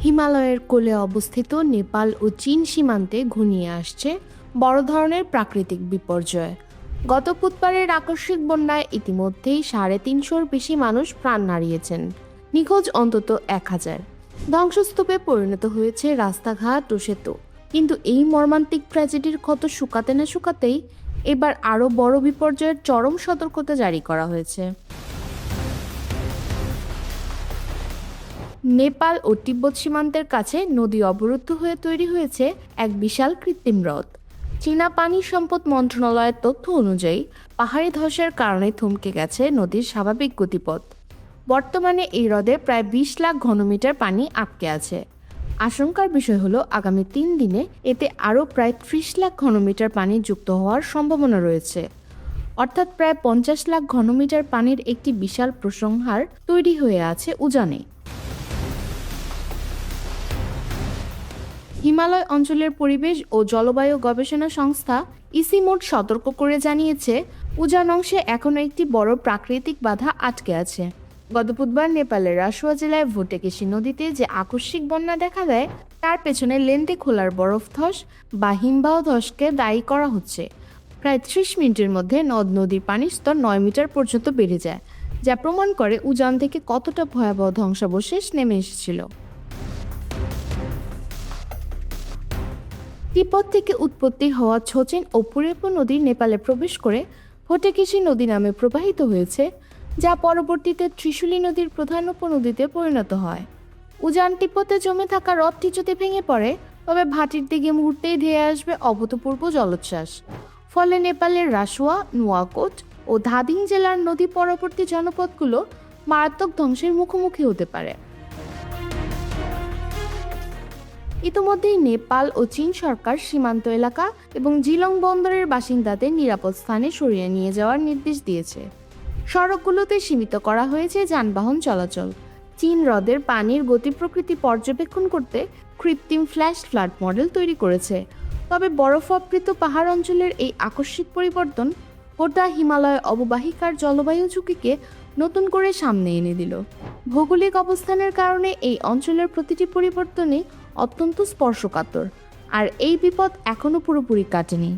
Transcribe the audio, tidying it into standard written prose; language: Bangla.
হিমালয়ের কোলে অবস্থিত নেপাল ও চীন সীমান্তে ঘনিয়ে আসছে বড় ধরনের প্রাকৃতিক বিপর্যয়। গত বুধবারের আকস্মিক বন্যায় ইতিমধ্যেই ৩৫০-র বেশি মানুষ প্রাণ হারিয়েছেন, নিখোঁজ অন্তত ১,০০০। ধ্বংসস্তূপে পরিণত হয়েছে রাস্তাঘাট ও সেতু। কিন্তু এই মর্মান্তিক ট্র্যাজেডির ক্ষত শুকাতে না শুকাতেই এবার আরও বড় বিপর্যয়ের চরম সতর্কতা জারি করা হয়েছে। নেপাল ও তিব্বত সীমান্তের কাছে নদী অবরুদ্ধ হয়ে তৈরি হয়েছে এক বিশাল কৃত্রিম হ্রদ। চীনা পানি সম্পদ মন্ত্রণালয়ের তথ্য অনুযায়ী পাহাড়ি ধসের কারণে থমকে গেছে নদীর স্বাভাবিক গতিপথ। বর্তমানে এই হ্রদে প্রায় ২০ লাখ ঘনমিটার পানি আটকে আছে। আশঙ্কার বিষয় হলো আগামী ৩ দিনে এতে আরও প্রায় ৩০ লাখ ঘনমিটার পানি যুক্ত হওয়ার সম্ভাবনা রয়েছে। অর্থাৎ প্রায় ৫০ লাখ ঘনমিটার পানির একটি বিশাল প্রসংহার তৈরি হয়ে আছে উজানে। হিমালয় অঞ্চলের পরিবেশ ও জলবায়ু গবেষণা সংস্থা ইসিমোড সতর্ক করে জানিয়েছে, উজান অংশে এখনও একটি বড় প্রাকৃতিক বাধা আটকে আছে। গত বুধবার নেপালের রাসুয়া জেলায় ভোটেকেশি নদীতে যে আকস্মিক বন্যা দেখা দেয়, তার পেছনে লেন্টে খোলার বরফ ধস বা হিমবাহ ধসকে দায়ী করা হচ্ছে। প্রায় ৩০ মিনিটের মধ্যে নদ নদীর পানির স্তর ৯ মিটার পর্যন্ত বেড়ে যায়, যা প্রমাণ করে উজান থেকে কতটা ভয়াবহ ধ্বংসাবশেষ নেমে এসেছিল। তিব্বত থেকে উৎপত্তি হওয়া ছোচেন ও পুরেপো নদী নেপালে প্রবেশ করে ভোটেকেশি নদী নামে প্রবাহিত হয়েছে, যা পরবর্তীতে ত্রিশুলি নদীর প্রধান উপনদীতে পরিণত হয়। উজান তিব্বতে জমে থাকা হ্রদটি যদি ভেঙে পড়ে, তবে ভাটির দিকে মুহূর্তেই ধেয়ে আসবে অভূতপূর্ব জলোচ্ছ্বাস। ফলে নেপালের রাসুয়া, নুয়াকোট ও ধাদিং জেলার নদী পরবর্তী জনপদগুলো মারাত্মক ধ্বংসের মুখোমুখি হতে পারে। ইতিমধ্যেই নেপাল ও চীন সরকার সীমান্ত এলাকা এবং জিলং বন্দরের বাসিন্দাদের নিরাপদ স্থানে সরিয়ে নিয়ে যাওয়ার নির্দেশ দিয়েছে। সড়কগুলোতে সীমিত করা হয়েছে যানবাহন চলাচল। চীন হ্রদের পানির গতি প্রকৃতি পর্যবেক্ষণ করতে কৃত্রিম ফ্ল্যাশ ফ্লাড মডেল তৈরি করেছে। তবে বরফাবৃত পাহাড় অঞ্চলের এই আকস্মিক পরিবর্তন গোটা হিমালয় অববাহিকার জলবায়ু ঝুঁকিকে নতুন করে সামনে এনে দিল। ভৌগোলিক অবস্থানের কারণে এই অঞ্চলের প্রতিটি পরিবর্তনই অত্যন্ত স্পর্শকাতর, আর এই বিপদ এখনও পুরোপুরি কাটেনি।